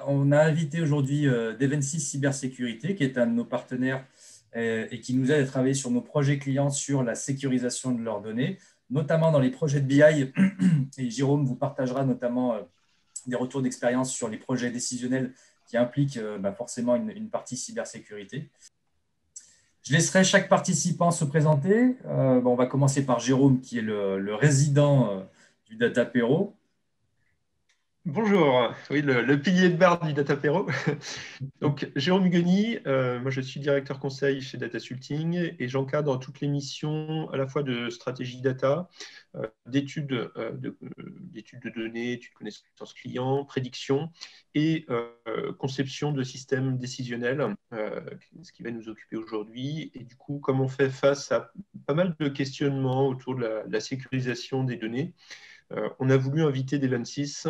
on a invité aujourd'hui Devensys Cybersécurité, qui est un de nos partenaires et qui nous aide à travailler sur nos projets clients sur la sécurisation de leurs données, notamment dans les projets de BI. Et Jérôme vous partagera notamment des retours d'expérience sur les projets décisionnels qui impliquent forcément une partie cybersécurité. Je laisserai chaque participant se présenter. On va commencer par Jérôme, qui est le résident du Datapéro. Bonjour, oui, le pilier de barre du Datapéro. Donc, Jérôme Hugueny, moi je suis directeur conseil chez Datasulting et j'encadre toutes les missions à la fois de stratégie data, d'études de données, études de connaissances clients, prédiction et conception de systèmes décisionnels, ce qui va nous occuper aujourd'hui. Et du coup, comme on fait face à pas mal de questionnements autour de la sécurisation des données, on a voulu inviter Devensys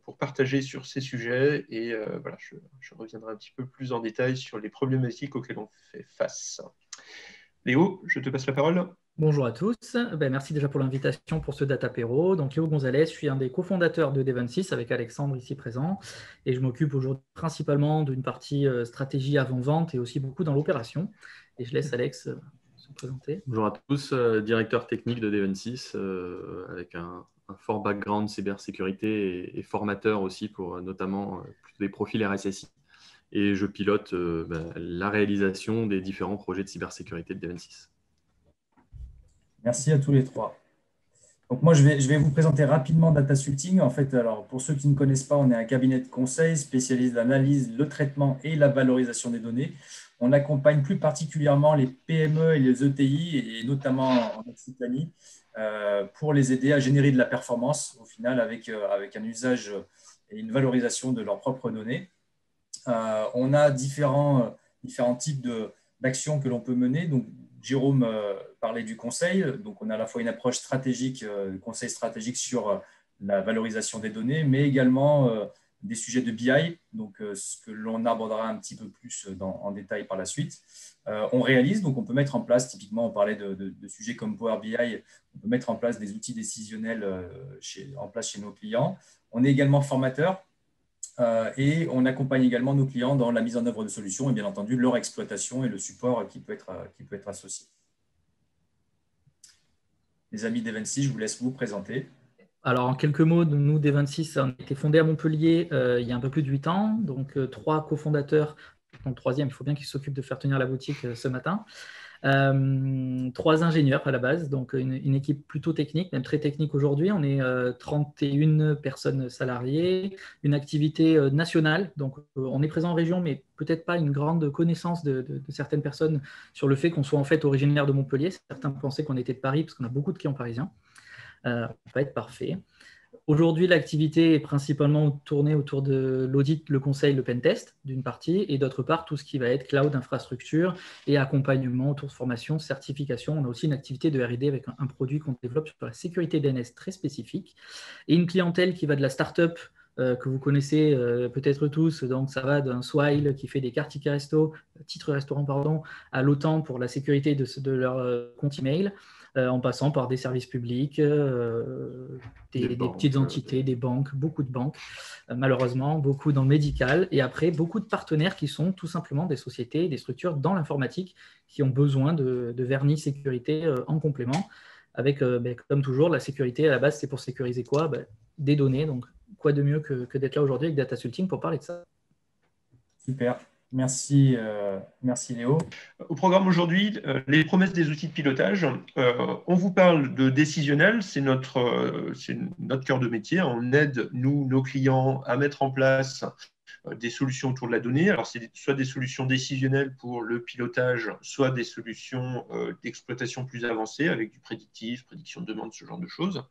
pour partager sur ces sujets et voilà, je reviendrai un petit peu plus en détail sur les problématiques auxquelles on fait face. Léo, je te passe la parole. Bonjour à tous, merci déjà pour l'invitation pour ce Datapéro. Donc Léo Gonzalez, je suis un des cofondateurs de Devensys avec Alexandre ici présent et je m'occupe aujourd'hui principalement d'une partie stratégie avant-vente et aussi beaucoup dans l'opération. Et je laisse Alex se présenter. Bonjour à tous, directeur technique de Devensys avec un fort background cybersécurité et formateur aussi pour notamment des profils RSSI. Et je pilote la réalisation des différents projets de cybersécurité de Devensys. Merci à tous les trois. Donc moi, je vais vous présenter rapidement Datasulting. En fait, alors, pour ceux qui ne connaissent pas, on est un cabinet de conseil spécialisé dans l'analyse, le traitement et la valorisation des données. On accompagne plus particulièrement les PME et les ETI, et notamment en Occitanie, pour les aider à générer de la performance, au final, avec un usage et une valorisation de leurs propres données. On a différents types d'actions que l'on peut mener. Donc, Jérôme parlait du conseil. Donc, on a à la fois une approche stratégique, conseil stratégique sur la valorisation des données, mais également des sujets de BI, donc ce que l'on abordera un petit peu plus en détail par la suite. On réalise, donc on peut mettre en place, typiquement on parlait de sujets comme Power BI, on peut mettre en place des outils décisionnels en place chez nos clients. On est également formateur et on accompagne également nos clients dans la mise en œuvre de solutions et bien entendu leur exploitation et le support qui peut être associé. Les amis d'Evensys, je vous laisse vous présenter. Alors, en quelques mots, nous, Devensys, on a été fondé à Montpellier il y a un peu plus de 8 ans. Donc, 3 cofondateurs. Donc, troisième, il faut bien qu'il s'occupe de faire tenir la boutique ce matin. 3 ingénieurs à la base, donc une équipe plutôt technique, même très technique aujourd'hui. On est 31 personnes salariées, une activité nationale. Donc, on est présent en région, mais peut-être pas une grande connaissance de certaines personnes sur le fait qu'on soit en fait originaire de Montpellier. Certains pensaient qu'on était de Paris parce qu'on a beaucoup de clients parisiens. Ça va être parfait. Aujourd'hui, l'activité est principalement tournée autour de l'audit, le conseil, le pentest d'une partie, et d'autre part, tout ce qui va être cloud, infrastructure et accompagnement autour de formation, certification. On a aussi une activité de R&D avec un produit qu'on développe sur la sécurité DNS très spécifique et une clientèle qui va de la start-up que vous connaissez peut-être tous. Donc, ça va d'un Swile qui fait des cartes titres restaurants, à l'OTAN pour la sécurité de leur compte email. En passant par des services publics, des petites entités, des banques, beaucoup de banques, malheureusement, beaucoup dans le médical, et après, beaucoup de partenaires qui sont tout simplement des sociétés, des structures dans l'informatique qui ont besoin de vernis sécurité en complément, avec, comme toujours, la sécurité, à la base, c'est pour sécuriser quoi ? Des données, donc quoi de mieux que d'être là aujourd'hui avec Datasulting pour parler de ça. Super. Merci Léo. Au programme aujourd'hui, les promesses des outils de pilotage. On vous parle de décisionnel, c'est notre cœur de métier. On aide, nous, nos clients, à mettre en place des solutions autour de la donnée. Alors, c'est soit des solutions décisionnelles pour le pilotage, soit des solutions d'exploitation plus avancées avec du prédictif, prédiction de demande, ce genre de choses.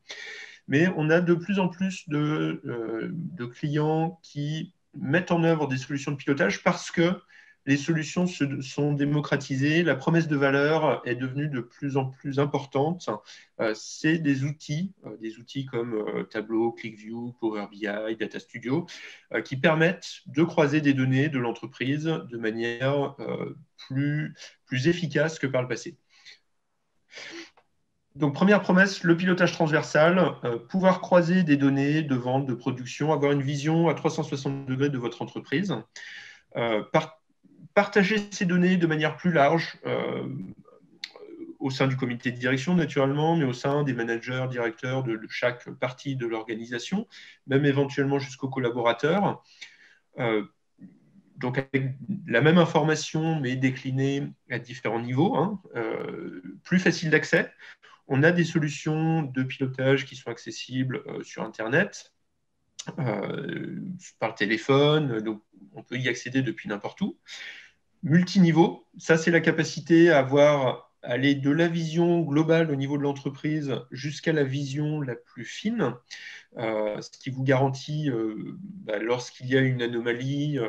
Mais on a de plus en plus de clients qui mettent en œuvre des solutions de pilotage parce que les solutions se sont démocratisées, la promesse de valeur est devenue de plus en plus importante. C'est des outils comme Tableau, ClickView, Power BI, Data Studio, qui permettent de croiser des données de l'entreprise de manière plus efficace que par le passé. Donc, première promesse, le pilotage transversal, pouvoir croiser des données de vente, de production, avoir une vision à 360 degrés de votre entreprise, partager ces données de manière plus large, au sein du comité de direction naturellement, mais au sein des managers, directeurs de chaque partie de l'organisation, même éventuellement jusqu'aux collaborateurs. Donc avec la même information, mais déclinée à différents niveaux, hein, plus facile d'accès. On a des solutions de pilotage qui sont accessibles sur Internet, par le téléphone, donc on peut y accéder depuis n'importe où. Multiniveau, ça c'est la capacité à aller de la vision globale au niveau de l'entreprise jusqu'à la vision la plus fine, ce qui vous garantit, lorsqu'il y a une anomalie,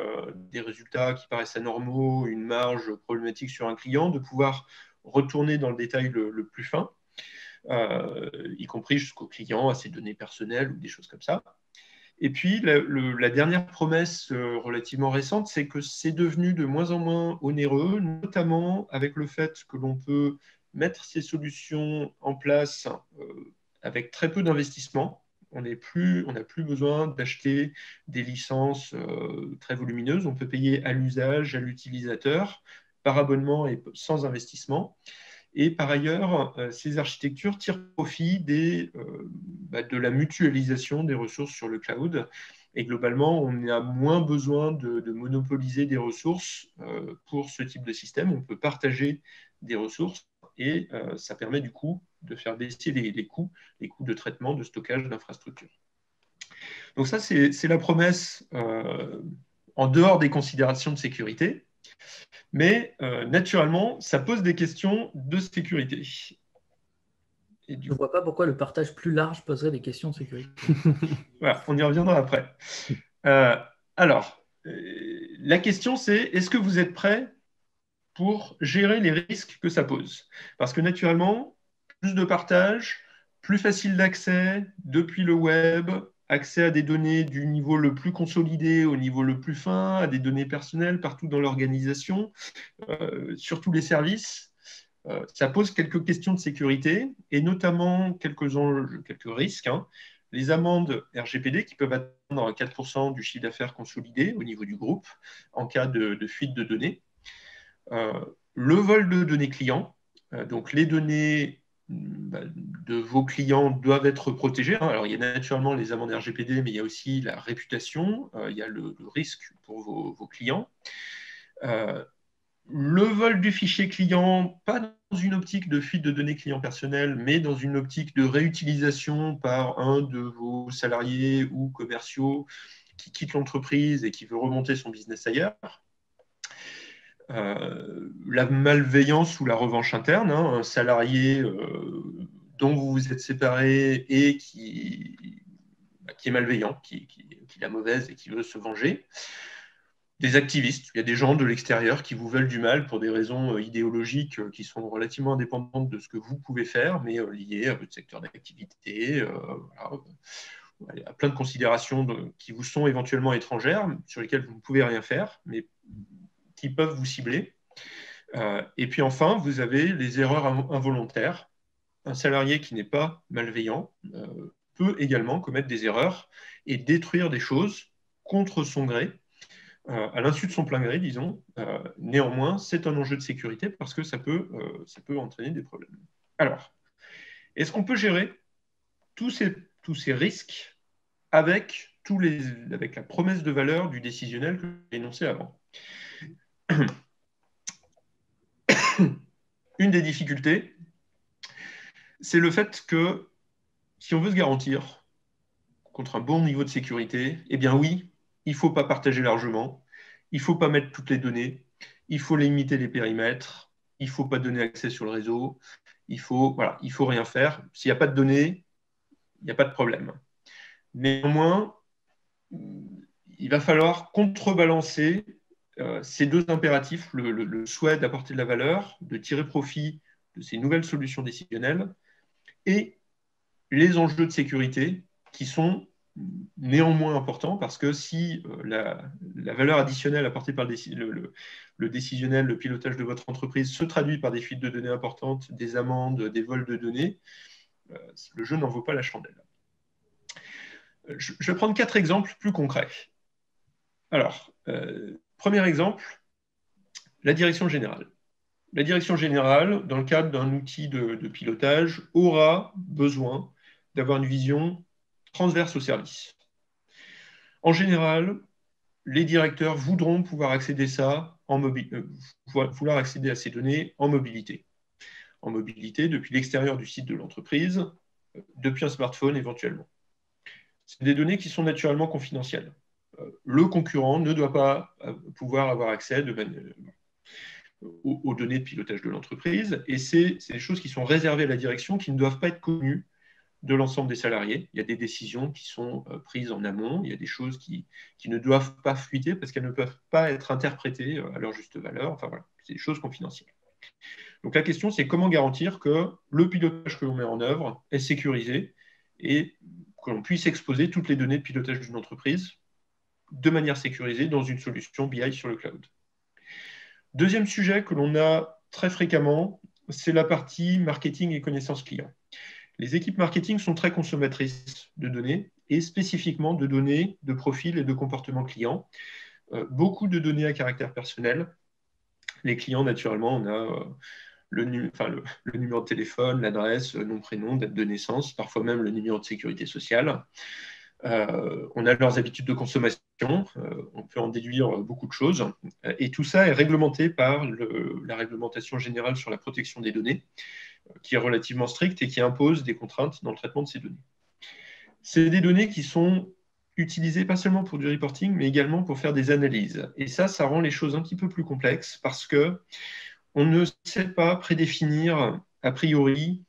des résultats qui paraissent anormaux, une marge problématique sur un client, de pouvoir retourner dans le détail le plus fin, y compris jusqu'au client, à ses données personnelles ou des choses comme ça. Et puis, la dernière promesse relativement récente, c'est que c'est devenu de moins en moins onéreux, notamment avec le fait que l'on peut mettre ces solutions en place avec très peu d'investissement. On n'a plus besoin d'acheter des licences très volumineuses. On peut payer à l'usage, à l'utilisateur, par abonnement et sans investissement. Et par ailleurs, ces architectures tirent profit de la mutualisation des ressources sur le cloud. Et globalement, on a moins besoin de monopoliser des ressources pour ce type de système. On peut partager des ressources et ça permet du coup de faire baisser les coûts de traitement, de stockage, d'infrastructure. Donc ça, c'est la promesse en dehors des considérations de sécurité. Mais naturellement, ça pose des questions de sécurité. Je ne vois pas pourquoi le partage plus large poserait des questions de sécurité. Voilà, on y reviendra après. Alors, la question c'est, est-ce que vous êtes prêts pour gérer les risques que ça pose? Parce que naturellement, plus de partage, plus facile d'accès depuis le web, accès à des données du niveau le plus consolidé au niveau le plus fin, à des données personnelles partout dans l'organisation, sur tous les services. Ça pose quelques questions de sécurité et notamment quelques risques. Hein. Les amendes RGPD qui peuvent atteindre 4% du chiffre d'affaires consolidé au niveau du groupe en cas de fuite de données. Le vol de données clients. Donc les données de vos clients doivent être protégées. Hein. Alors il y a naturellement les amendes RGPD, mais il y a aussi la réputation, il y a le risque pour vos clients. Le vol du fichier client, pas dans une optique de fuite de données clients personnels, mais dans une optique de réutilisation par un de vos salariés ou commerciaux qui quitte l'entreprise et qui veut remonter son business ailleurs. La malveillance ou la revanche interne, hein, un salarié dont vous vous êtes séparé et qui est malveillant, qui est la mauvaise et qui veut se venger. Des activistes, il y a des gens de l'extérieur qui vous veulent du mal pour des raisons idéologiques qui sont relativement indépendantes de ce que vous pouvez faire, mais liées à votre secteur d'activité, voilà. Il y a plein de considérations qui vous sont éventuellement étrangères, sur lesquelles vous ne pouvez rien faire, mais qui peuvent vous cibler. Et puis enfin, vous avez les erreurs involontaires. Un salarié qui n'est pas malveillant peut également commettre des erreurs et détruire des choses contre son gré, à l'insu de son plein gré, disons. Néanmoins, c'est un enjeu de sécurité parce que ça peut entraîner des problèmes. Alors, est-ce qu'on peut gérer tous ces risques avec la promesse de valeur du décisionnel que j'ai énoncé avant? Une des difficultés, c'est le fait que si on veut se garantir contre un bon niveau de sécurité, eh bien oui, il ne faut pas partager largement, il ne faut pas mettre toutes les données, il faut limiter les périmètres, il ne faut pas donner accès sur le réseau, il faut rien faire. S'il n'y a pas de données, il n'y a pas de problème. Néanmoins, il va falloir contrebalancer ces deux impératifs, le souhait d'apporter de la valeur, de tirer profit de ces nouvelles solutions décisionnelles et les enjeux de sécurité qui sont néanmoins important parce que si la valeur additionnelle apportée par le décisionnel, le pilotage de votre entreprise se traduit par des fuites de données importantes, des amendes, des vols de données, le jeu n'en vaut pas la chandelle. Je vais prendre 4 exemples plus concrets. Alors, premier exemple, la direction générale. La direction générale, dans le cadre d'un outil de pilotage, aura besoin d'avoir une vision transverse au service. En général, les directeurs voudront pouvoir accéder accéder à ces données en mobilité. En mobilité, depuis l'extérieur du site de l'entreprise, depuis un smartphone éventuellement. C'est des données qui sont naturellement confidentielles. Le concurrent ne doit pas pouvoir avoir accès aux données de pilotage de l'entreprise, et c'est des choses qui sont réservées à la direction, qui ne doivent pas être connues de l'ensemble des salariés. Il y a des décisions qui sont prises en amont, il y a des choses qui ne doivent pas fuiter parce qu'elles ne peuvent pas être interprétées à leur juste valeur. Enfin voilà, c'est des choses confidentielles. Donc la question, c'est comment garantir que le pilotage que l'on met en œuvre est sécurisé et que l'on puisse exposer toutes les données de pilotage d'une entreprise de manière sécurisée dans une solution BI sur le cloud. Deuxième sujet que l'on a très fréquemment, c'est la partie marketing et connaissance client. Les équipes marketing sont très consommatrices de données et spécifiquement de données de profil et de comportement client. Beaucoup de données à caractère personnel. Les clients, naturellement, on a le numéro de téléphone, l'adresse, nom, prénom, date de naissance, parfois même le numéro de sécurité sociale. On a leurs habitudes de consommation, on peut en déduire beaucoup de choses. Et tout ça est réglementé par la réglementation générale sur la protection des données, qui est relativement stricte et qui impose des contraintes dans le traitement de ces données. C'est des données qui sont utilisées pas seulement pour du reporting, mais également pour faire des analyses. Et ça rend les choses un petit peu plus complexes parce qu'on ne sait pas prédéfinir a priori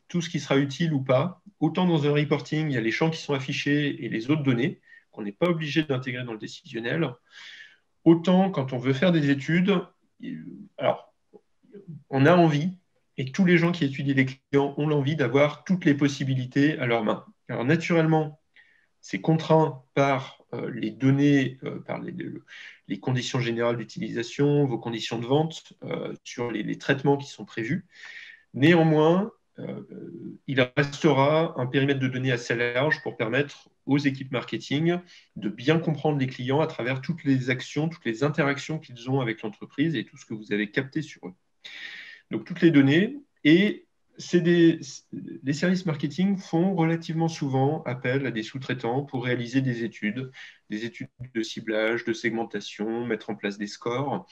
tout ce qui sera utile ou pas. Autant dans un reporting, il y a les champs qui sont affichés et les autres données qu'on n'est pas obligé d'intégrer dans le décisionnel. Autant quand on veut faire des études, alors on a envie, et tous les gens qui étudient les clients ont l'envie d'avoir toutes les possibilités à leur main. Alors naturellement, c'est contraint par les données, par les conditions générales d'utilisation, vos conditions de vente, sur les traitements qui sont prévus. Néanmoins, il restera un périmètre de données assez large pour permettre aux équipes marketing de bien comprendre les clients à travers toutes les actions, toutes les interactions qu'ils ont avec l'entreprise et tout ce que vous avez capté sur eux. Donc, toutes les données. Et les services marketing font relativement souvent appel à des sous-traitants pour réaliser des études de ciblage, de segmentation, mettre en place des scores.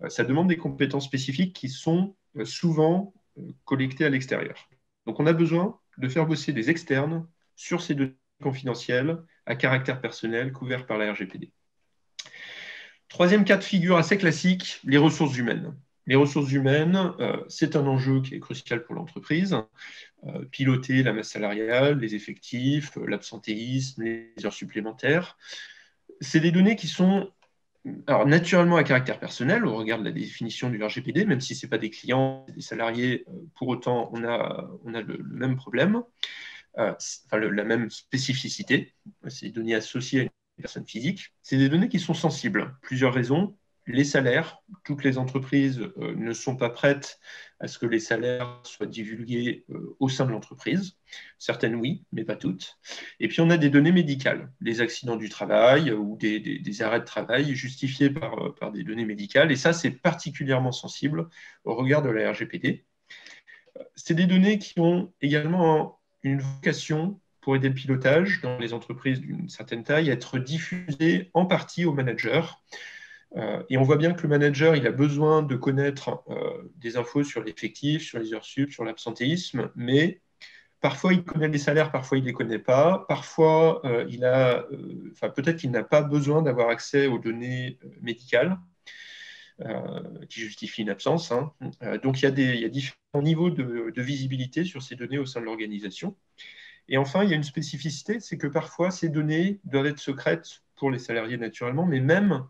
Ça demande des compétences spécifiques qui sont souvent collectées à l'extérieur. Donc, on a besoin de faire bosser des externes sur ces données confidentielles à caractère personnel couvertes par la RGPD. Troisième cas de figure assez classique, les ressources humaines. Les ressources humaines, c'est un enjeu qui est crucial pour l'entreprise. Piloter la masse salariale, les effectifs, l'absentéisme, les heures supplémentaires. C'est des données qui sont alors, naturellement à caractère personnel, au regard de la définition du RGPD, même si ce n'est pas des clients, des salariés, pour autant, on a le même problème, la même spécificité. C'est des données associées à une personne physique. C'est des données qui sont sensibles. Plusieurs raisons. Les salaires, toutes les entreprises ne sont pas prêtes à ce que les salaires soient divulgués au sein de l'entreprise. Certaines oui, mais pas toutes. Et puis on a des données médicales, les accidents du travail ou des arrêts de travail justifiés par des données médicales. Et ça, c'est particulièrement sensible au regard de la RGPD. C'est des données qui ont également une vocation pour aider le pilotage dans les entreprises d'une certaine taille, à être diffusées en partie aux managers. Et on voit bien que le manager, il a besoin de connaître des infos sur l'effectif, sur les heures sup, sur l'absentéisme, mais parfois il connaît les salaires, parfois il ne les connaît pas, parfois peut-être qu'il n'a pas besoin d'avoir accès aux données médicales qui justifient une absence. Donc il y a différents niveaux de visibilité sur ces données au sein de l'organisation. Et enfin, il y a une spécificité, c'est que parfois ces données doivent être secrètes pour les salariés naturellement, mais même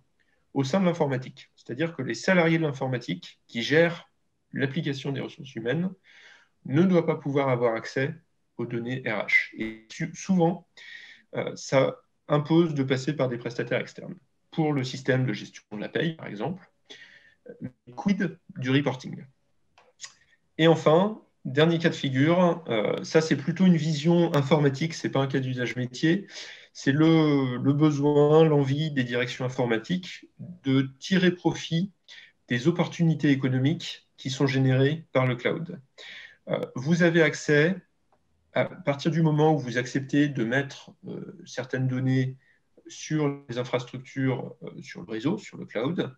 au sein de l'informatique. C'est-à-dire que les salariés de l'informatique qui gèrent l'application des ressources humaines ne doivent pas pouvoir avoir accès aux données RH. Et souvent, ça impose de passer par des prestataires externes. Pour le système de gestion de la paye, par exemple, quid du reporting. Et enfin, dernier cas de figure, ça c'est plutôt une vision informatique, ce n'est pas un cas d'usage métier, c'est le besoin, l'envie des directions informatiques de tirer profit des opportunités économiques qui sont générées par le cloud. Vous avez accès, à partir du moment où vous acceptez de mettre certaines données sur les infrastructures, sur le réseau, sur le cloud,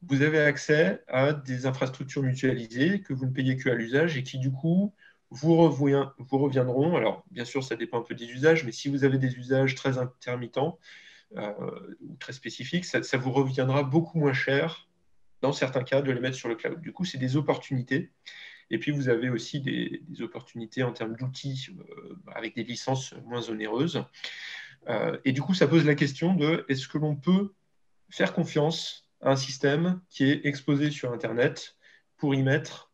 vous avez accès à des infrastructures mutualisées que vous ne payez qu'à l'usage et qui, du coup, vous reviendront. Alors, bien sûr, ça dépend un peu des usages, mais si vous avez des usages très intermittents ou très spécifiques, ça vous reviendra beaucoup moins cher, dans certains cas, de les mettre sur le cloud. Du coup, c'est des opportunités. Et puis, vous avez aussi des opportunités en termes d'outils avec des licences moins onéreuses. Et du coup, ça pose la question de est-ce que l'on peut faire confiance à un système qui est exposé sur Internet pour y mettre,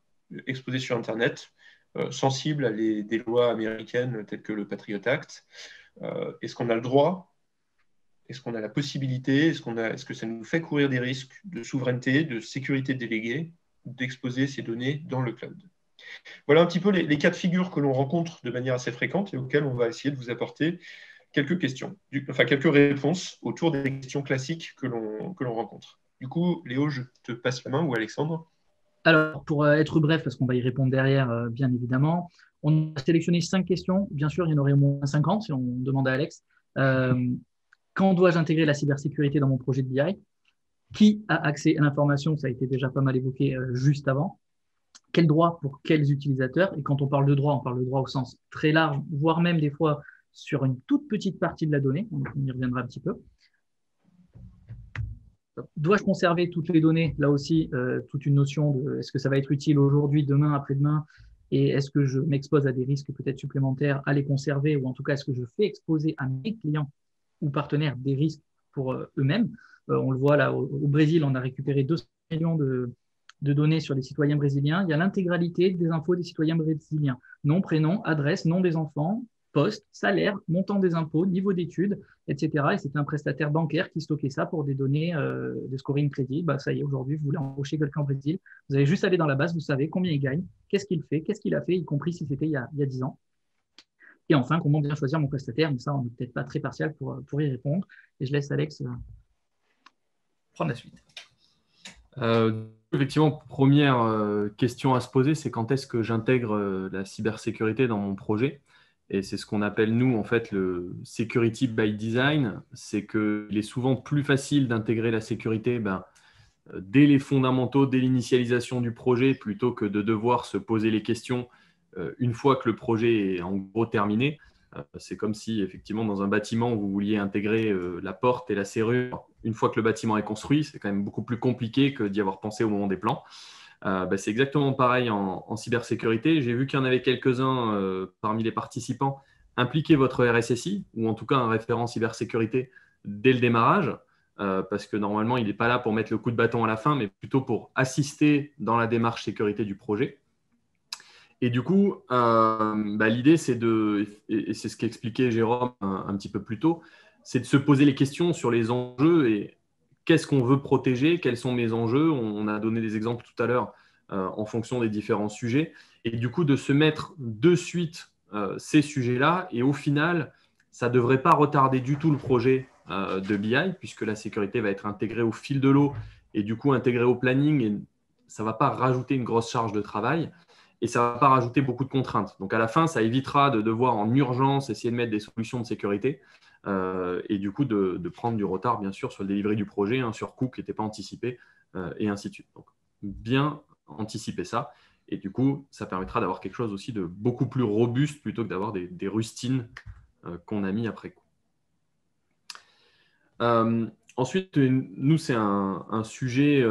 exposé sur Internet, sensible à des lois américaines telles que le Patriot Act. Est-ce qu'on a le droit? Est-ce qu'on a la possibilité? Est-ce que ça nous fait courir des risques de souveraineté, de sécurité déléguée, d'exposer ces données dans le cloud? Voilà un petit peu les cas de figure que l'on rencontre de manière assez fréquente et auxquels on va essayer de vous apporter quelques questions, quelques réponses autour des questions classiques que l'on rencontre. Du coup, Léo, je te passe la main, ou Alexandre. Alors, pour être bref, parce qu'on va y répondre derrière, bien évidemment, on a sélectionné 5 questions. Bien sûr, il y en aurait au moins 50 si on demande à Alex. Quand dois-je intégrer la cybersécurité dans mon projet de BI? Qui a accès à l'information? Ça a été déjà pas mal évoqué juste avant. Quel droit pour quels utilisateurs? Et quand on parle de droit, on parle de droit au sens très large, voire même des fois sur une toute petite partie de la donnée. On y reviendra un petit peu. Dois-je conserver toutes les données? Là aussi, toute une notion de est-ce que ça va être utile aujourd'hui, demain, après-demain? Et est-ce que je m'expose à des risques peut-être supplémentaires à les conserver? Ou en tout cas, est-ce que je fais exposer à mes clients ou partenaires des risques pour eux-mêmes? On le voit là, au Brésil, on a récupéré 200 millions de données sur les citoyens brésiliens. Il y a l'intégralité des infos des citoyens brésiliens. Nom, prénom, adresse, nom des enfants, poste, salaire, montant des impôts, niveau d'études, etc. Et c'est un prestataire bancaire qui stockait ça pour des données de scoring crédit. Bah, ça y est, aujourd'hui, vous voulez embaucher quelqu'un au Brésil, vous allez juste aller dans la base, vous savez combien il gagne, qu'est-ce qu'il fait, qu'est-ce qu'il a fait, y compris si c'était il y a 10 ans. Et enfin, comment bien choisir mon prestataire? Mais ça, on n'est peut-être pas très partial pour y répondre. Et je laisse Alex prendre la suite. Effectivement, première question à se poser, c'est quand est-ce que j'intègre la cybersécurité dans mon projet? Et c'est ce qu'on appelle, nous, en fait, le security by design. C'est qu'il est souvent plus facile d'intégrer la sécurité dès les fondamentaux, dès l'initialisation du projet, plutôt que de devoir se poser les questions une fois que le projet est en gros terminé. C'est comme si, effectivement, dans un bâtiment, vous vouliez intégrer la porte et la serrure. Une fois que le bâtiment est construit, c'est quand même beaucoup plus compliqué que d'y avoir pensé au moment des plans. C'est exactement pareil en cybersécurité. J'ai vu qu'il y en avait quelques-uns parmi les participants. Impliquez votre RSSI, ou en tout cas un référent cybersécurité, dès le démarrage, parce que normalement, il n'est pas là pour mettre le coup de bâton à la fin, mais plutôt pour assister dans la démarche sécurité du projet. Et du coup, l'idée, c'est et c'est ce qu'expliquait Jérôme un petit peu plus tôt, c'est de se poser les questions sur les enjeux et qu'est-ce qu'on veut protéger, quels sont mes enjeux. On a donné des exemples tout à l'heure en fonction des différents sujets. Et du coup, de se mettre de suite ces sujets-là. Et au final, ça ne devrait pas retarder du tout le projet de BI, puisque la sécurité va être intégrée au fil de l'eau et du coup intégrée au planning. Et ça ne va pas rajouter une grosse charge de travail. Et ça ne va pas rajouter beaucoup de contraintes. Donc, à la fin, ça évitera de devoir en urgence essayer de mettre des solutions de sécurité et du coup de prendre du retard, bien sûr, sur le delivery du projet, un surcoût qui n'était pas anticipé et ainsi de suite. Donc, bien anticiper ça. Et du coup, ça permettra d'avoir quelque chose aussi de beaucoup plus robuste plutôt que d'avoir des rustines qu'on a mis après coup. Ensuite, nous, c'est un sujet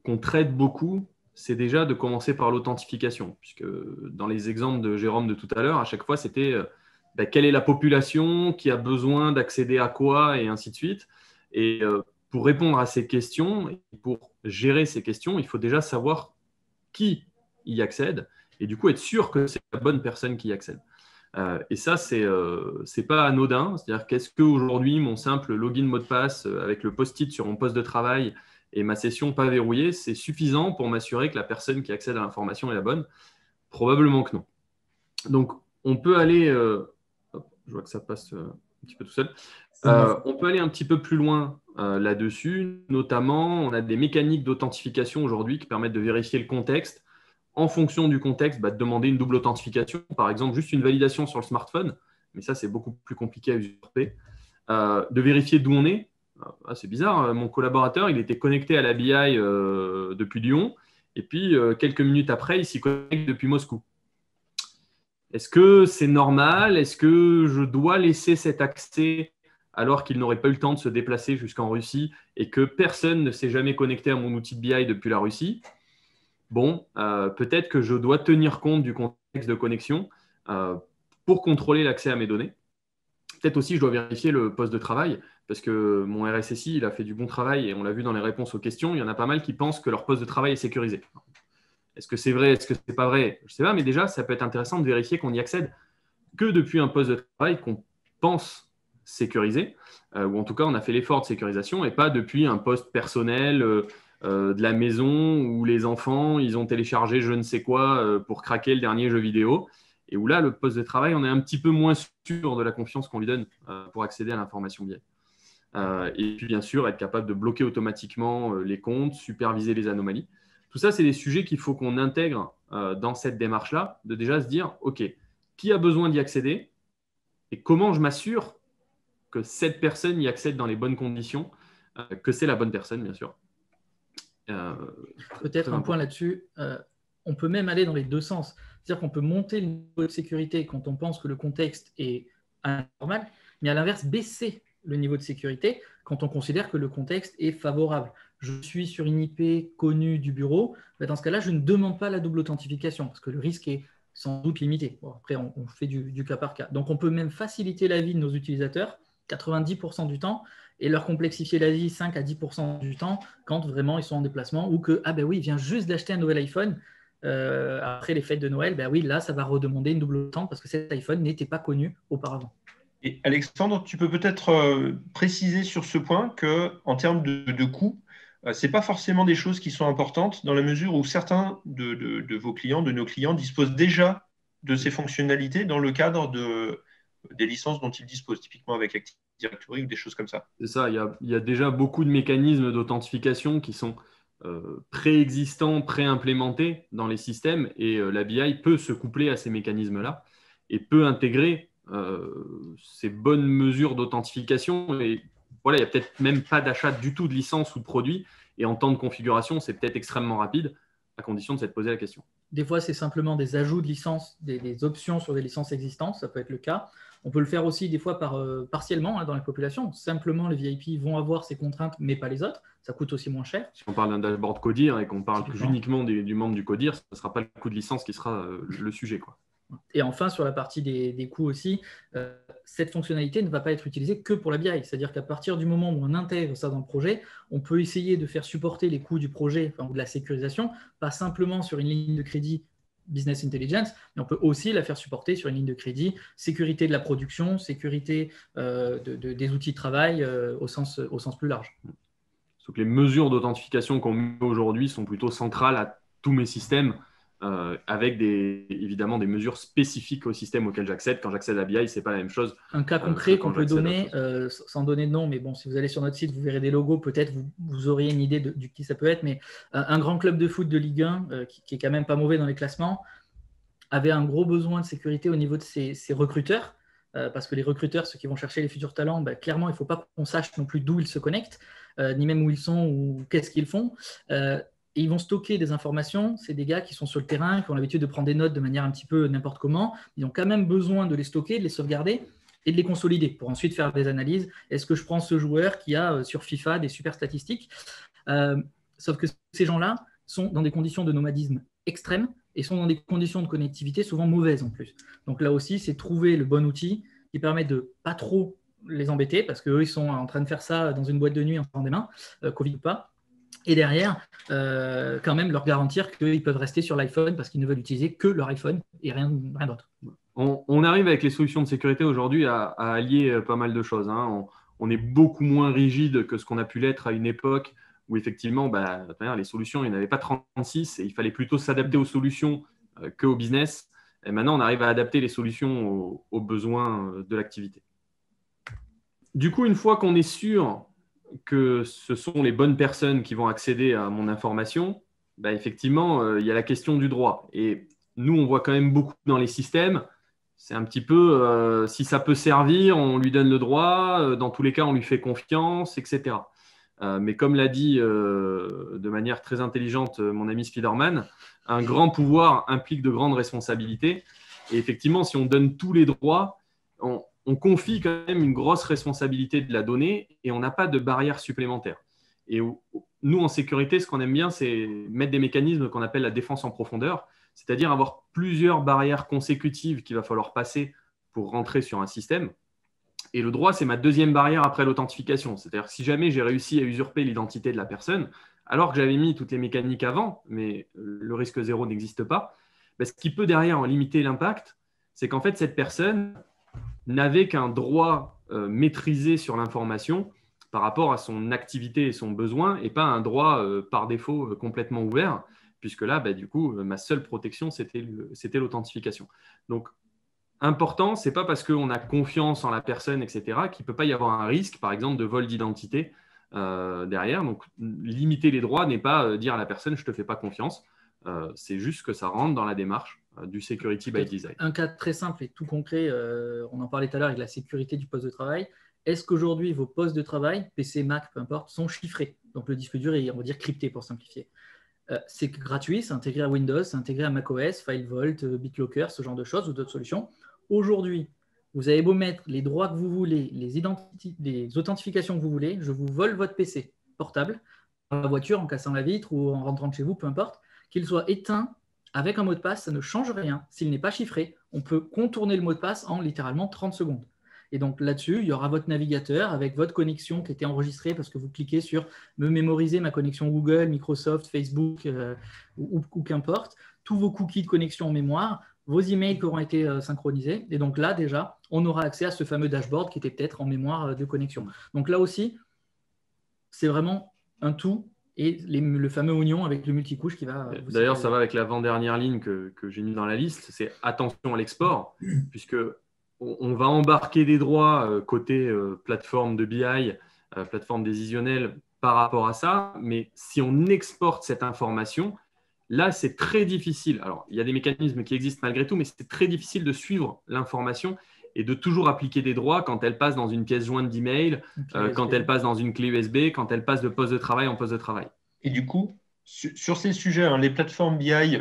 qu'on traite beaucoup. C'est déjà de commencer par l'authentification, puisque dans les exemples de Jérôme de tout à l'heure, à chaque fois, c'était quelle est la population qui a besoin d'accéder à quoi et ainsi de suite. Et pour répondre à ces questions, et pour gérer ces questions, il faut déjà savoir qui y accède et du coup être sûr que c'est la bonne personne qui y accède. Et ça, c'est pas anodin. C'est-à-dire qu'est-ce qu'aujourd'hui, mon simple login mot de passe avec le post-it sur mon poste de travail et ma session pas verrouillée, c'est suffisant pour m'assurer que la personne qui accède à l'information est la bonne? Probablement que non. Donc, on peut aller… je vois que ça passe un petit peu tout seul. On peut aller un petit peu plus loin là-dessus. Notamment, on a des mécaniques d'authentification aujourd'hui qui permettent de vérifier le contexte. En fonction du contexte, de demander une double authentification. Par exemple, juste une validation sur le smartphone. Mais ça, c'est beaucoup plus compliqué à usurper. De vérifier d'où on est. C'est bizarre. Mon collaborateur, il était connecté à la BI depuis Lyon. Et puis, quelques minutes après, il s'y connecte depuis Moscou. Est-ce que c'est normal? Est-ce que je dois laisser cet accès alors qu'il n'aurait pas eu le temps de se déplacer jusqu'en Russie et que personne ne s'est jamais connecté à mon outil de BI depuis la Russie? Bon, peut-être que je dois tenir compte du contexte de connexion pour contrôler l'accès à mes données. Peut-être aussi, je dois vérifier le poste de travail parce que mon RSSI, il a fait du bon travail et on l'a vu dans les réponses aux questions. Il y en a pas mal qui pensent que leur poste de travail est sécurisé. Est-ce que c'est vrai? Est-ce que ce n'est pas vrai? Je ne sais pas, mais déjà, ça peut être intéressant de vérifier qu'on n'y accède que depuis un poste de travail qu'on pense sécurisé, ou en tout cas, on a fait l'effort de sécurisation et pas depuis un poste personnel de la maison où les enfants, ils ont téléchargé je ne sais quoi pour craquer le dernier jeu vidéo et où là, le poste de travail, on est un petit peu moins sûr de la confiance qu'on lui donne pour accéder à l'information BI. Et puis, bien sûr, être capable de bloquer automatiquement les comptes, superviser les anomalies. Tout ça, c'est des sujets qu'il faut qu'on intègre dans cette démarche-là, de déjà se dire, OK, qui a besoin d'y accéder et comment je m'assure que cette personne y accède dans les bonnes conditions, que c'est la bonne personne, bien sûr. Peut-être un point là-dessus, on peut même aller dans les deux sens. C'est-à-dire qu'on peut monter le niveau de sécurité quand on pense que le contexte est anormal, mais à l'inverse, baisser le niveau de sécurité quand on considère que le contexte est favorable. Je suis sur une IP connue du bureau, dans ce cas-là, je ne demande pas la double authentification parce que le risque est sans doute limité. Bon, après, on fait du cas par cas. Donc, on peut même faciliter la vie de nos utilisateurs 90% du temps et leur complexifier la vie 5 à 10% du temps quand vraiment ils sont en déplacement ou que, ah ben oui, il vient juste d'acheter un nouvel iPhone après les fêtes de Noël, ben oui, là, ça va redemander une double authentification parce que cet iPhone n'était pas connu auparavant. Et Alexandre, tu peux peut-être préciser sur ce point qu'en termes de coûts, ce n'est pas forcément des choses qui sont importantes dans la mesure où certains de vos clients, de nos clients, disposent déjà de ces fonctionnalités dans le cadre des licences dont ils disposent, typiquement avec Active Directory ou des choses comme ça. C'est ça, il y a déjà beaucoup de mécanismes d'authentification qui sont préexistants, pré-implémentés dans les systèmes et la BI peut se coupler à ces mécanismes-là et peut intégrer ces bonnes mesures d'authentification. Et voilà, il n'y a peut-être même pas d'achat du tout de licence ou de produit. Et en temps de configuration, c'est peut-être extrêmement rapide, à condition de s'être posé la question. Des fois, c'est simplement des ajouts de licences, des options sur des licences existantes, ça peut être le cas. On peut le faire aussi des fois partiellement dans les populations. Simplement, les VIP vont avoir ces contraintes, mais pas les autres. Ça coûte aussi moins cher. Si on parle d'un dashboard CODIR et qu'on parle uniquement du membre du CODIR, ce ne sera pas le coût de licence qui sera le sujet, quoi. Et enfin, sur la partie des coûts aussi, cette fonctionnalité ne va pas être utilisée que pour la BI. C'est-à-dire qu'à partir du moment où on intègre ça dans le projet, on peut essayer de faire supporter les coûts du projet ou de la sécurisation, pas simplement sur une ligne de crédit Business Intelligence, mais on peut aussi la faire supporter sur une ligne de crédit sécurité de la production, sécurité des outils de travail au sens plus large. Sauf que les mesures d'authentification qu'on met aujourd'hui sont plutôt centrales à tous mes systèmes. Avec évidemment des mesures spécifiques au système auquel j'accède. Quand j'accède à BI, ce n'est pas la même chose. Un cas concret qu'on peut donner, sans donner de nom, mais bon, si vous allez sur notre site, vous verrez des logos, peut-être vous auriez une idée de qui ça peut être, mais un grand club de foot de Ligue 1, qui est quand même pas mauvais dans les classements, avait un gros besoin de sécurité au niveau de ses recruteurs, parce que les recruteurs, ceux qui vont chercher les futurs talents, clairement, il ne faut pas qu'on sache non plus d'où ils se connectent, ni même où ils sont ou qu'est-ce qu'ils font. Et ils vont stocker des informations. C'est des gars qui sont sur le terrain, qui ont l'habitude de prendre des notes de manière un petit peu n'importe comment. Ils ont quand même besoin de les stocker, de les sauvegarder et de les consolider pour ensuite faire des analyses. Est-ce que je prends ce joueur qui a sur FIFA des super statistiques sauf que ces gens-là sont dans des conditions de nomadisme extrêmes et sont dans des conditions de connectivité souvent mauvaises en plus. Donc là aussi, c'est trouver le bon outil qui permet de ne pas trop les embêter parce qu'eux, ils sont en train de faire ça dans une boîte de nuit en prenant des mains, Covid ou pas. Et derrière, quand même leur garantir qu'ils peuvent rester sur l'iPhone parce qu'ils ne veulent utiliser que leur iPhone et rien d'autre. On arrive avec les solutions de sécurité aujourd'hui à allier pas mal de choses, hein. On est beaucoup moins rigide que ce qu'on a pu l'être à une époque où effectivement, les solutions, il n'y en avait pas 36 et il fallait plutôt s'adapter aux solutions qu'au business. Et maintenant, on arrive à adapter les solutions aux besoins de l'activité. Du coup, une fois qu'on est sûr que ce sont les bonnes personnes qui vont accéder à mon information, effectivement, il y a la question du droit. Et nous, on voit quand même beaucoup dans les systèmes. C'est un petit peu, si ça peut servir, on lui donne le droit. Dans tous les cas, on lui fait confiance, etc. Mais comme l'a dit de manière très intelligente mon ami Spiderman, un grand pouvoir implique de grandes responsabilités. Et effectivement, si on donne tous les droits, on confie quand même une grosse responsabilité de la donnée et on n'a pas de barrière supplémentaire. Et nous, en sécurité, ce qu'on aime bien, c'est mettre des mécanismes qu'on appelle la défense en profondeur, c'est-à-dire avoir plusieurs barrières consécutives qu'il va falloir passer pour rentrer sur un système. Et le droit, c'est ma deuxième barrière après l'authentification. C'est-à-dire que si jamais j'ai réussi à usurper l'identité de la personne, alors que j'avais mis toutes les mécaniques avant, mais le risque zéro n'existe pas, ce qui peut derrière en limiter l'impact, c'est qu'en fait, cette personne n'avait qu'un droit maîtrisé sur l'information par rapport à son activité et son besoin, et pas un droit par défaut complètement ouvert, puisque là, du coup, ma seule protection, c'était l'authentification. Donc, important, ce n'est pas parce qu'on a confiance en la personne, etc., qu'il ne peut pas y avoir un risque, par exemple, de vol d'identité derrière. Donc, limiter les droits n'est pas dire à la personne « je ne te fais pas confiance ». C'est juste que ça rentre dans la démarche du security by design. Un cas très simple et tout concret, on en parlait tout à l'heure avec la sécurité du poste de travail. Est-ce qu'aujourd'hui, vos postes de travail, PC, Mac, peu importe, sont chiffrés? Donc, le disque dur est, on va dire, crypté pour simplifier. C'est gratuit, c'est intégré à Windows, c'est intégré à macOS, FileVault, BitLocker, ce genre de choses ou d'autres solutions. Aujourd'hui, vous avez beau mettre les droits que vous voulez, les authentifications que vous voulez, je vous vole votre PC portable, dans la voiture, en cassant la vitre ou en rentrant de chez vous, peu importe, qu'il soit éteint avec un mot de passe, ça ne change rien. S'il n'est pas chiffré, on peut contourner le mot de passe en littéralement 30 secondes. Et donc là-dessus, il y aura votre navigateur avec votre connexion qui était enregistrée parce que vous cliquez sur « me mémoriser ma connexion Google, Microsoft, Facebook ou qu'importe », tous vos cookies de connexion en mémoire, vos emails qui auront été synchronisés. Et donc là, déjà, on aura accès à ce fameux dashboard qui était peut-être en mémoire de connexion. Donc là aussi, c'est vraiment un tout et le fameux oignon avec le multicouche qui va… D'ailleurs, ça va avec l'avant-dernière ligne que j'ai mis dans la liste, c'est attention à l'export, puisque on va embarquer des droits côté plateforme de BI, plateforme décisionnelle par rapport à ça, mais si on exporte cette information, là, c'est très difficile. Alors, il y a des mécanismes qui existent malgré tout, mais c'est très difficile de suivre l'information et de toujours appliquer des droits quand elle passe dans une pièce jointe d'email, quand elle passe dans une clé USB, quand elle passe de poste de travail en poste de travail. Et du coup, sur ces sujets, les plateformes BI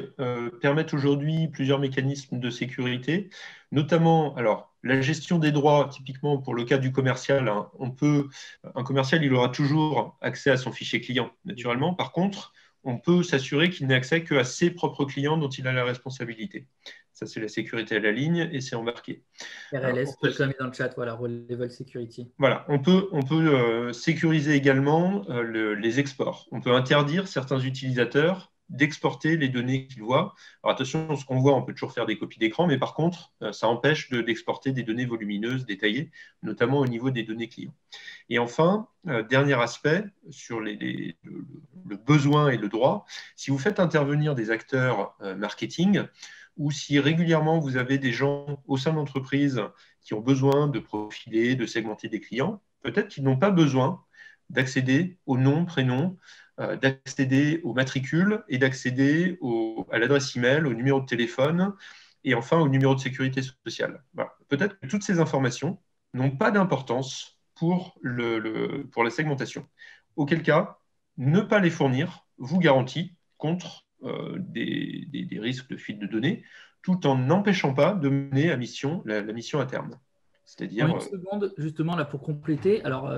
permettent aujourd'hui plusieurs mécanismes de sécurité, notamment la gestion des droits, typiquement pour le cas du commercial. Un commercial, il aura toujours accès à son fichier client, naturellement. Par contre, on peut s'assurer qu'il n'ait accès qu'à ses propres clients dont il a la responsabilité. Ça, c'est la sécurité à la ligne et c'est embarqué. RLS, on peut le mettre dans le chat, voilà, Level Security. Voilà, on peut sécuriser également les exports. On peut interdire certains utilisateurs d'exporter les données qu'ils voient. Alors attention, ce qu'on voit, on peut toujours faire des copies d'écran, mais par contre, ça empêche d'exporter des données volumineuses, détaillées, notamment au niveau des données clients. Et enfin, dernier aspect sur le besoin et le droit, si vous faites intervenir des acteurs marketing, ou si régulièrement vous avez des gens au sein de l'entreprise qui ont besoin de profiler, de segmenter des clients, peut-être qu'ils n'ont pas besoin d'accéder au nom, prénom, d'accéder aux matricules et d'accéder à l'adresse email, au numéro de téléphone et enfin au numéro de sécurité sociale. Voilà. Peut-être que toutes ces informations n'ont pas d'importance pour la segmentation. Auquel cas, ne pas les fournir vous garantit contre des risques de fuite de données, tout en n'empêchant pas de mener à la mission à terme. C'est-à-dire… Une seconde, justement, là, pour compléter. Alors,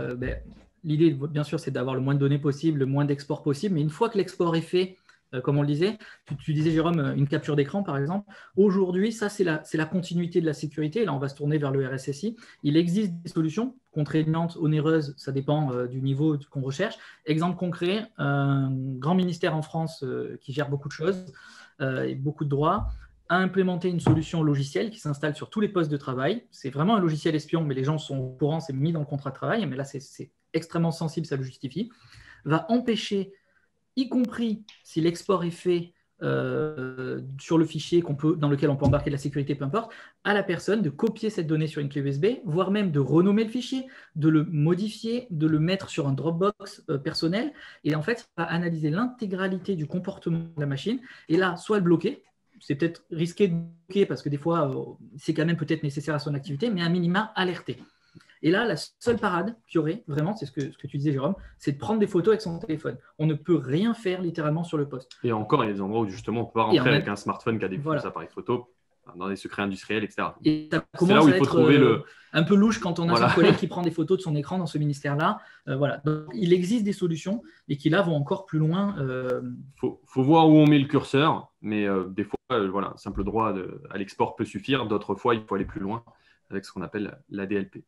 l'idée, bien sûr, c'est d'avoir le moins de données possible, le moins d'export possible, mais une fois que l'export est fait, comme on le disait, tu disais, Jérôme, une capture d'écran, par exemple. Aujourd'hui, ça, c'est la continuité de la sécurité. Là, on va se tourner vers le RSSI. Il existe des solutions contraignantes, onéreuses, ça dépend du niveau qu'on recherche. Exemple concret, un grand ministère en France qui gère beaucoup de choses et beaucoup de droits a implémenté une solution logicielle qui s'installe sur tous les postes de travail. C'est vraiment un logiciel espion, mais les gens sont au courant, c'est mis dans le contrat de travail, mais là, c'est extrêmement sensible, ça le justifie. Va empêcher, y compris si l'export est fait sur le fichier dans lequel on peut embarquer de la sécurité, peu importe, à la personne de copier cette donnée sur une clé USB, voire même de renommer le fichier, de le modifier, de le mettre sur un Dropbox personnel. Et en fait, ça va analyser l'intégralité du comportement de la machine. Et là, soit le bloquer, c'est peut-être risqué de bloquer parce que des fois, c'est quand même peut-être nécessaire à son activité, mais à minima, alerter. Et là, la seule parade qu'il y aurait, vraiment, c'est ce que tu disais, Jérôme, c'est de prendre des photos avec son téléphone. On ne peut rien faire littéralement sur le poste. Et encore, il y a des endroits où justement on peut pas rentrer avec un smartphone qui a des appareils photo, dans des secrets industriels, etc. Et ça commence à être un peu louche quand on a son collègue qui prend des photos de son écran dans ce ministère-là. Voilà. Donc, il existe des solutions et qui là vont encore plus loin. Faut voir où on met le curseur, mais des fois, un simple droit à l'export peut suffire. D'autres fois, il faut aller plus loin avec ce qu'on appelle la DLP.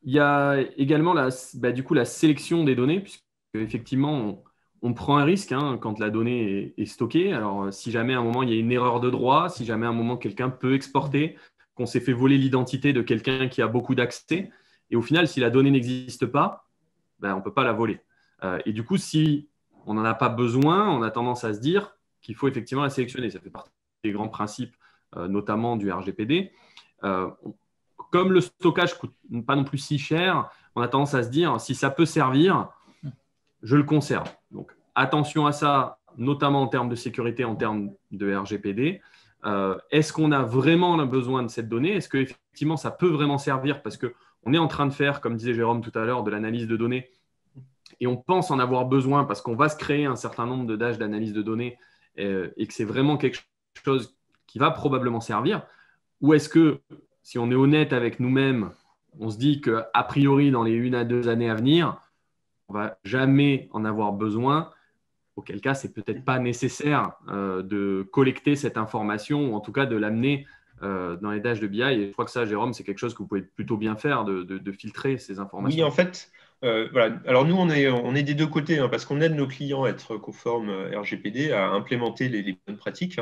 Il y a également la sélection des données, puisque effectivement, on prend un risque quand la donnée est stockée. Alors, si jamais à un moment, il y a une erreur de droit, si jamais à un moment, quelqu'un peut exporter, qu'on s'est fait voler l'identité de quelqu'un qui a beaucoup d'accès, et au final, si la donnée n'existe pas, on ne peut pas la voler. Et du coup, si on n'en a pas besoin, on a tendance à se dire qu'il faut effectivement la sélectionner. Ça fait partie des grands principes, notamment du RGPD. Comme le stockage ne coûte pas non plus si cher, on a tendance à se dire si ça peut servir, je le conserve. Donc, attention à ça, notamment en termes de sécurité, en termes de RGPD. Est-ce qu'on a vraiment besoin de cette donnée? Est-ce qu'effectivement, ça peut vraiment servir? Parce qu'on est en train de faire, comme disait Jérôme tout à l'heure, de l'analyse de données et on pense en avoir besoin parce qu'on va se créer un certain nombre de dash d'analyse de données et que c'est vraiment quelque chose qui va probablement servir. Ou est-ce que, si on est honnête avec nous-mêmes, on se dit qu'a priori, dans les 1 à 2 années à venir, on ne va jamais en avoir besoin, auquel cas, ce n'est peut-être pas nécessaire de collecter cette information ou en tout cas de l'amener dans les dashs de BI. Et je crois que ça, Jérôme, c'est quelque chose que vous pouvez plutôt bien faire, de filtrer ces informations. Oui, en fait, voilà. Alors nous, on est des deux côtés, parce qu'on aide nos clients à être conformes RGPD, à implémenter les bonnes pratiques.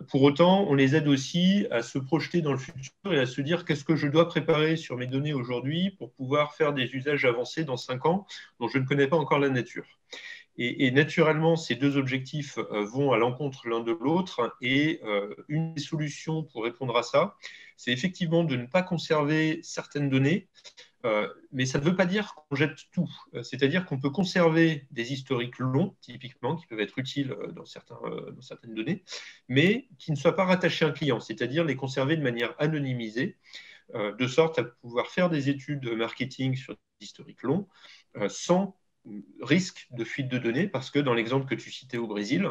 Pour autant, on les aide aussi à se projeter dans le futur et à se dire qu'est-ce que je dois préparer sur mes données aujourd'hui pour pouvoir faire des usages avancés dans 5 ans dont je ne connais pas encore la nature. Et naturellement, ces deux objectifs vont à l'encontre l'un de l'autre. Et une des solutions pour répondre à ça, c'est effectivement de ne pas conserver certaines données. Mais ça ne veut pas dire qu'on jette tout. C'est-à-dire qu'on peut conserver des historiques longs, typiquement, qui peuvent être utiles dans certaines données, mais qui ne soient pas rattachés à un client, c'est-à-dire les conserver de manière anonymisée, de sorte à pouvoir faire des études marketing sur des historiques longs sans risque de fuite de données, parce que dans l'exemple que tu citais au Brésil,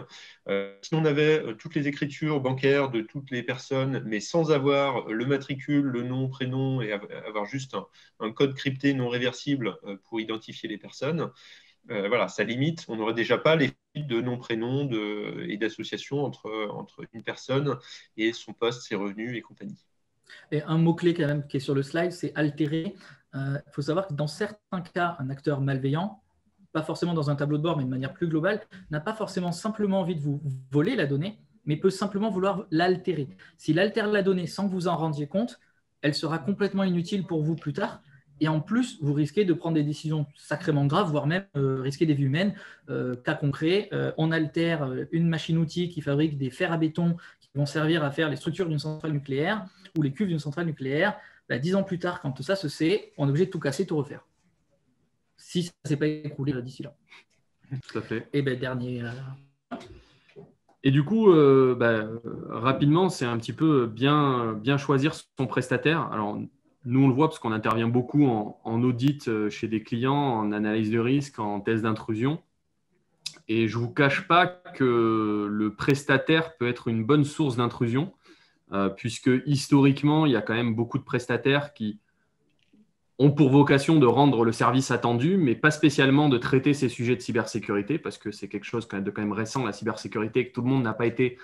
si on avait toutes les écritures bancaires de toutes les personnes, mais sans avoir le matricule, le nom, prénom, et avoir juste un code crypté non réversible pour identifier les personnes, voilà, ça limite, on n'aurait déjà pas les fuites de nom, prénom et d'association entre une personne et son poste, ses revenus et compagnie. Et un mot-clé quand même qui est sur le slide, c'est altérer. Il faut savoir que dans certains cas, un acteur malveillant, pas forcément dans un tableau de bord, mais de manière plus globale, n'a pas forcément simplement envie de vous voler la donnée, mais peut simplement vouloir l'altérer. S'il altère la donnée sans que vous en rendiez compte, elle sera complètement inutile pour vous plus tard. Et en plus, vous risquez de prendre des décisions sacrément graves, voire même risquer des vies humaines. Cas concret, on altère une machine-outil qui fabrique des fers à béton qui vont servir à faire les structures d'une centrale nucléaire ou les cuves d'une centrale nucléaire. 10 ans plus tard, quand ça se sait, on est obligé de tout casser, tout refaire. Si ça ne s'est pas écoulé d'ici là. Tout à fait. Et dernier. Et du coup, rapidement, c'est un petit peu bien choisir son prestataire. Alors, nous, on le voit parce qu'on intervient beaucoup en audit chez des clients, en analyse de risque, en test d'intrusion. Et je ne vous cache pas que le prestataire peut être une bonne source d'intrusion, puisque historiquement, il y a quand même beaucoup de prestataires qui ont pour vocation de rendre le service attendu, mais pas spécialement de traiter ces sujets de cybersécurité, parce que c'est quelque chose de quand même récent, la cybersécurité, que tout le monde n'a pas été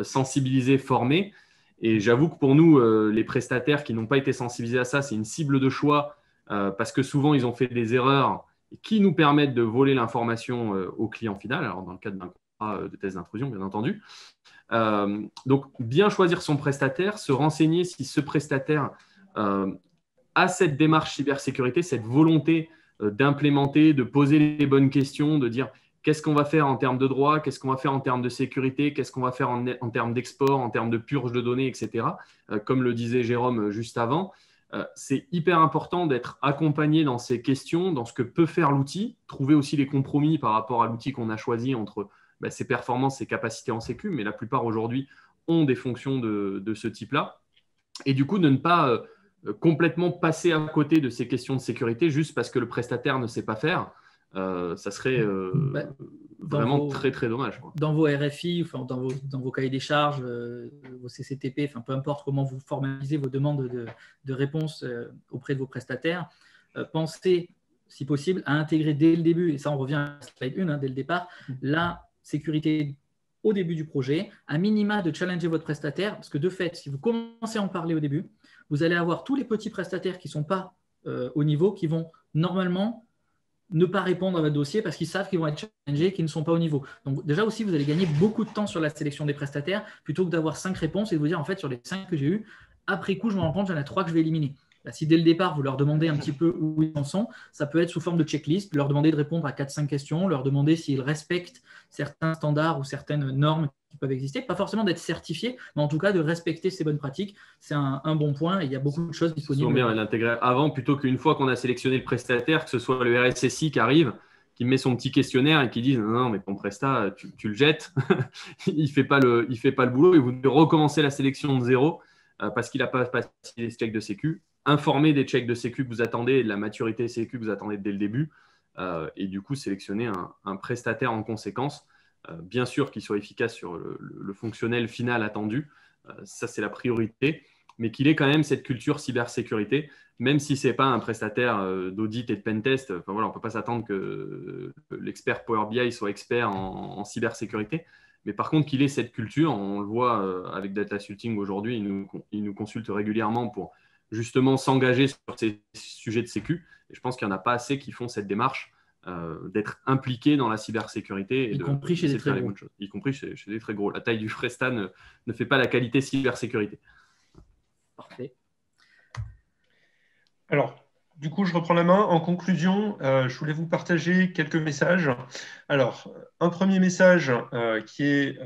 sensibilisé, formé. Et j'avoue que pour nous, les prestataires qui n'ont pas été sensibilisés à ça, c'est une cible de choix, parce que souvent, ils ont fait des erreurs qui nous permettent de voler l'information au client final, alors dans le cadre d'un contrat de test d'intrusion, bien entendu. Donc, bien choisir son prestataire, se renseigner si ce prestataire a cette démarche cybersécurité, cette volonté d'implémenter, de poser les bonnes questions, de dire qu'est-ce qu'on va faire en termes de droit, qu'est-ce qu'on va faire en termes de sécurité, qu'est-ce qu'on va faire en termes d'export, en termes de purge de données, etc. Comme le disait Jérôme juste avant, c'est hyper important d'être accompagné dans ces questions, dans ce que peut faire l'outil, trouver aussi les compromis par rapport à l'outil qu'on a choisi entre ses performances, ses capacités en sécu, mais la plupart aujourd'hui ont des fonctions de ce type-là. Et du coup, de ne pas complètement passer à côté de ces questions de sécurité juste parce que le prestataire ne sait pas faire. Ça serait vraiment très, très dommage, quoi. Dans vos RFI, enfin, dans vos cahiers des charges, vos CCTP, enfin, peu importe comment vous formalisez vos demandes de réponse auprès de vos prestataires, pensez, si possible, à intégrer dès le début, et ça on revient à la slide 1, dès le départ, la sécurité au début du projet, à minima de challenger votre prestataire, parce que de fait, si vous commencez à en parler au début, vous allez avoir tous les petits prestataires qui ne sont pas au niveau, qui vont normalement ne pas répondre à votre dossier parce qu'ils savent qu'ils vont être challengés et qu'ils ne sont pas au niveau. Donc déjà aussi, vous allez gagner beaucoup de temps sur la sélection des prestataires plutôt que d'avoir 5 réponses et de vous dire en fait sur les 5 que j'ai eues, après coup, je me rends compte qu'il y en a 3 que je vais éliminer. Là, si dès le départ, vous leur demandez un petit peu où ils en sont, ça peut être sous forme de checklist, leur demander de répondre à 4-5 questions, leur demander s'ils respectent certains standards ou certaines normes qui peuvent exister. Pas forcément d'être certifiés, mais en tout cas de respecter ces bonnes pratiques. C'est un bon point et il y a beaucoup de choses disponibles. Ils sont bien à l'intégrer avant plutôt qu'une fois qu'on a sélectionné le prestataire, que ce soit le RSSI qui arrive, qui met son petit questionnaire et qui dit non, mais ton prestat, tu le jettes, il ne fait pas le boulot et vous devez recommencer la sélection de zéro parce qu'il n'a pas passé les checks de sécu. Informer des checks de sécu que vous attendez, de la maturité sécu que vous attendez dès le début et du coup sélectionner un prestataire en conséquence. Bien sûr qu'il soit efficace sur le fonctionnel final attendu, ça c'est la priorité, mais qu'il ait quand même cette culture cybersécurité, même si ce n'est pas un prestataire d'audit et de pentest. Enfin, voilà, on ne peut pas s'attendre que l'expert Power BI soit expert en cybersécurité, mais par contre qu'il ait cette culture. On le voit avec Datasulting aujourd'hui, il nous consulte régulièrement pour justement s'engager sur ces sujets de sécu. Et je pense qu'il n'y en a pas assez qui font cette démarche d'être impliqués dans la cybersécurité. Y compris chez des très gros. Y compris chez des très gros. La taille du prestat ne fait pas la qualité cybersécurité. Parfait. Alors, du coup, je reprends la main. En conclusion, je voulais vous partager quelques messages. Alors, un premier message qui est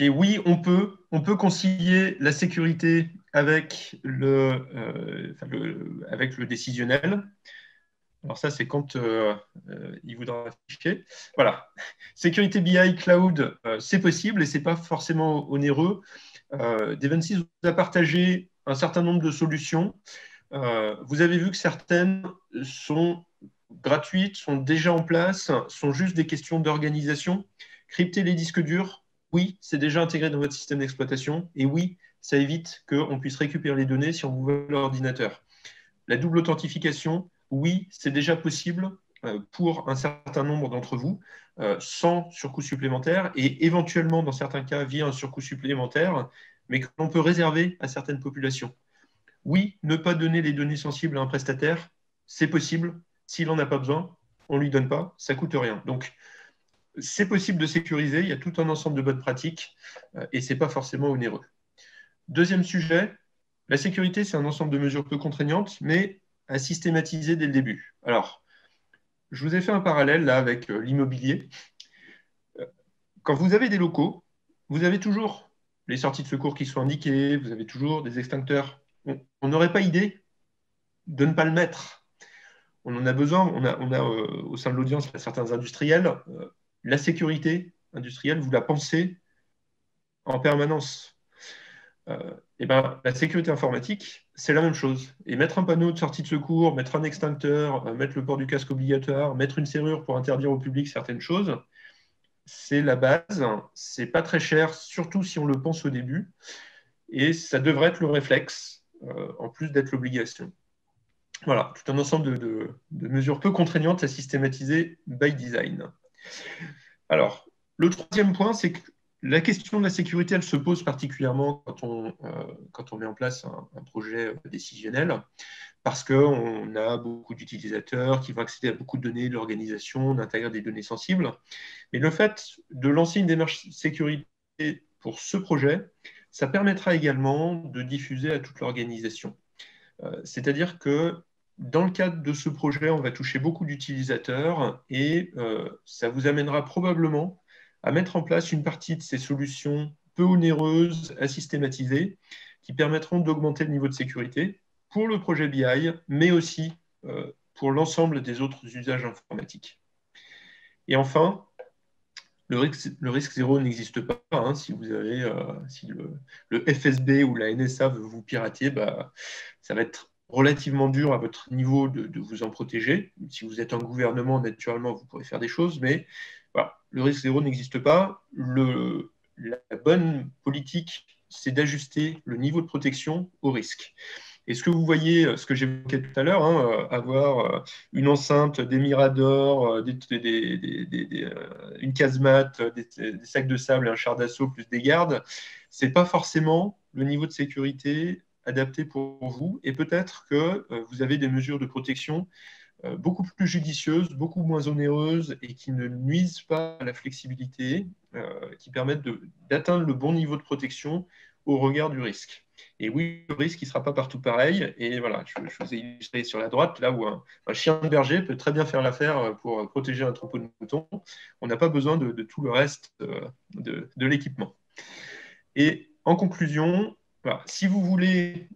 oui, on peut concilier la sécurité avec le décisionnel. Alors ça, c'est quand il voudra afficher. Voilà. Sécurité BI Cloud, c'est possible et ce n'est pas forcément onéreux. Dev26 vous a partagé un certain nombre de solutions. Vous avez vu que certaines sont gratuites, sont déjà en place, sont juste des questions d'organisation. Crypter les disques durs, oui, c'est déjà intégré dans votre système d'exploitation. Et oui, ça évite qu'on puisse récupérer les données si on vous veut l'ordinateur. La double authentification, oui, c'est déjà possible pour un certain nombre d'entre vous, sans surcoût supplémentaire et éventuellement, dans certains cas, via un surcoût supplémentaire, mais que l'on peut réserver à certaines populations. Oui, ne pas donner les données sensibles à un prestataire, c'est possible. S'il n'en a pas besoin, on ne lui donne pas, ça ne coûte rien. Donc, c'est possible de sécuriser, il y a tout un ensemble de bonnes pratiques et ce n'est pas forcément onéreux. Deuxième sujet, la sécurité, c'est un ensemble de mesures peu contraignantes, mais à systématiser dès le début. Alors, je vous ai fait un parallèle là avec l'immobilier. Quand vous avez des locaux, vous avez toujours les sorties de secours qui sont indiquées, vous avez toujours des extincteurs. On n'aurait pas idée de ne pas le mettre. On en a besoin, on a au sein de l'audience certains industriels. La sécurité industrielle, vous la pensez en permanence. La sécurité informatique, c'est la même chose. Et mettre un panneau de sortie de secours, mettre un extincteur, mettre le port du casque obligatoire, mettre une serrure pour interdire au public certaines choses, c'est la base. C'est pas très cher, surtout si on le pense au début. Et ça devrait être le réflexe, en plus d'être l'obligation. Voilà, tout un ensemble de mesures peu contraignantes à systématiser by design. Alors, le troisième point, c'est que la question de la sécurité, elle se pose particulièrement quand on met en place un projet décisionnel, parce qu'on a beaucoup d'utilisateurs qui vont accéder à beaucoup de données de l'organisation, d'intégrer des données sensibles. Mais le fait de lancer une démarche sécurité pour ce projet, ça permettra également de diffuser à toute l'organisation. C'est-à-dire que dans le cadre de ce projet, on va toucher beaucoup d'utilisateurs et ça vous amènera probablement à mettre en place une partie de ces solutions peu onéreuses à systématiser qui permettront d'augmenter le niveau de sécurité pour le projet BI, mais aussi pour l'ensemble des autres usages informatiques. Et enfin, le risque zéro n'existe pas. Hein. Si vous avez, si le FSB ou la NSA veut vous pirater, ça va être relativement dur à votre niveau de vous en protéger. Si vous êtes un gouvernement, naturellement, vous pourrez faire des choses, mais voilà, le risque zéro n'existe pas. La bonne politique, c'est d'ajuster le niveau de protection au risque. Et ce que vous voyez, ce que j'évoquais tout à l'heure, hein, avoir une enceinte, des miradors, une casemate, des sacs de sable et un char d'assaut plus des gardes, ce n'est pas forcément le niveau de sécurité adapté pour vous. Et peut-être que vous avez des mesures de protection beaucoup plus judicieuses, beaucoup moins onéreuses et qui ne nuisent pas à la flexibilité, qui permettent d'atteindre le bon niveau de protection au regard du risque. Et oui, le risque, il ne sera pas partout pareil. Et voilà, je vous ai illustré sur la droite, là où un chien de berger peut très bien faire l'affaire pour protéger un troupeau de moutons. On n'a pas besoin de tout le reste de l'équipement. Et en conclusion, voilà, si vous voulez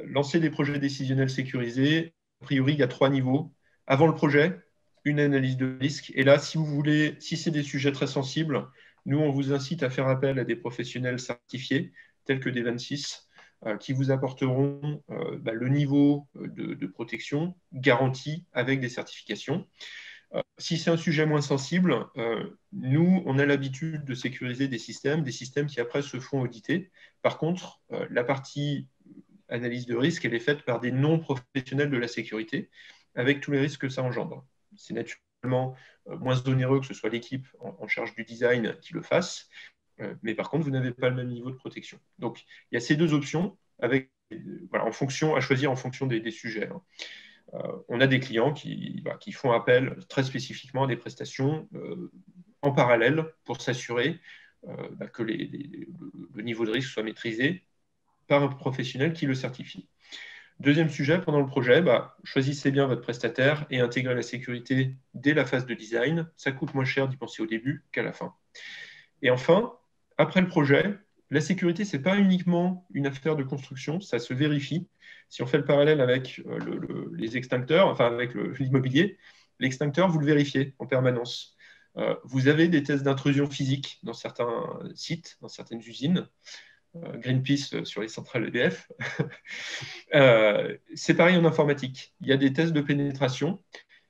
lancer des projets décisionnels sécurisés, a priori, il y a 3 niveaux. Avant le projet, une analyse de risque. Et là, si c'est des sujets très sensibles, nous, on vous incite à faire appel à des professionnels certifiés, tels que des 26, qui vous apporteront le niveau de protection garanti avec des certifications. Si c'est un sujet moins sensible, nous, on a l'habitude de sécuriser des systèmes qui après se font auditer. Par contre, la partie analyse de risque, elle est faite par des non-professionnels de la sécurité, avec tous les risques que ça engendre. C'est naturellement moins onéreux que ce soit l'équipe en charge du design qui le fasse, mais par contre, vous n'avez pas le même niveau de protection. Donc, il y a ces 2 options avec, à choisir en fonction des sujets. On a des clients qui font appel très spécifiquement à des prestations en parallèle pour s'assurer que le niveau de risque soit maîtrisé par un professionnel qui le certifie. Deuxième sujet, pendant le projet, choisissez bien votre prestataire et intégrez la sécurité dès la phase de design. Ça coûte moins cher d'y penser au début qu'à la fin. Et enfin, après le projet, la sécurité, ce n'est pas uniquement une affaire de construction, ça se vérifie. Si on fait le parallèle avec les extincteurs, enfin avec l'immobilier, l'extincteur, vous le vérifiez en permanence. Vous avez des tests d'intrusion physique dans certains sites, dans certaines usines. Greenpeace sur les centrales EDF. C'est pareil en informatique. Il y a des tests de pénétration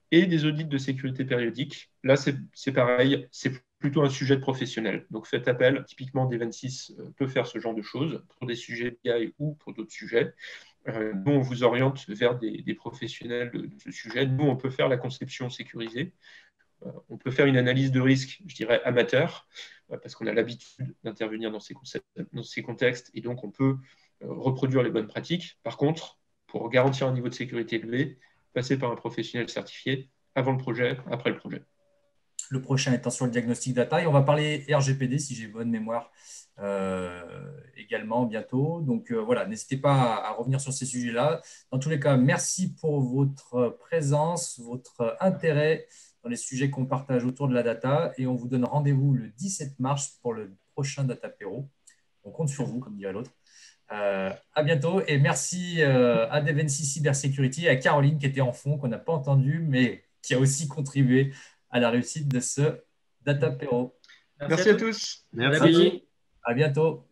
et des audits de sécurité périodiques. Là, c'est pareil, c'est plutôt un sujet de professionnel. Donc, faites appel. Typiquement, D26 peut faire ce genre de choses pour des sujets BI ou pour d'autres sujets. Nous, on vous oriente vers des professionnels de ce sujet. Nous, on peut faire la conception sécurisée. On peut faire une analyse de risque, je dirais, amateur, parce qu'on a l'habitude d'intervenir dans ces contextes, et donc on peut reproduire les bonnes pratiques. Par contre, pour garantir un niveau de sécurité élevé, passer par un professionnel certifié avant le projet, après le projet. Le prochain étant sur le diagnostic data, et on va parler RGPD, si j'ai bonne mémoire, également bientôt. Donc voilà, n'hésitez pas à revenir sur ces sujets-là. Dans tous les cas, merci pour votre présence, votre intérêt dans les sujets qu'on partage autour de la data, et on vous donne rendez-vous le 17 mars pour le prochain Datapéro. On compte sur vous, comme dirait l'autre. À bientôt, et merci à D26 Cybersecurity et à Caroline qui était en fond, qu'on n'a pas entendu, mais qui a aussi contribué à la réussite de ce Datapéro. Merci à tous. Merci. À bientôt.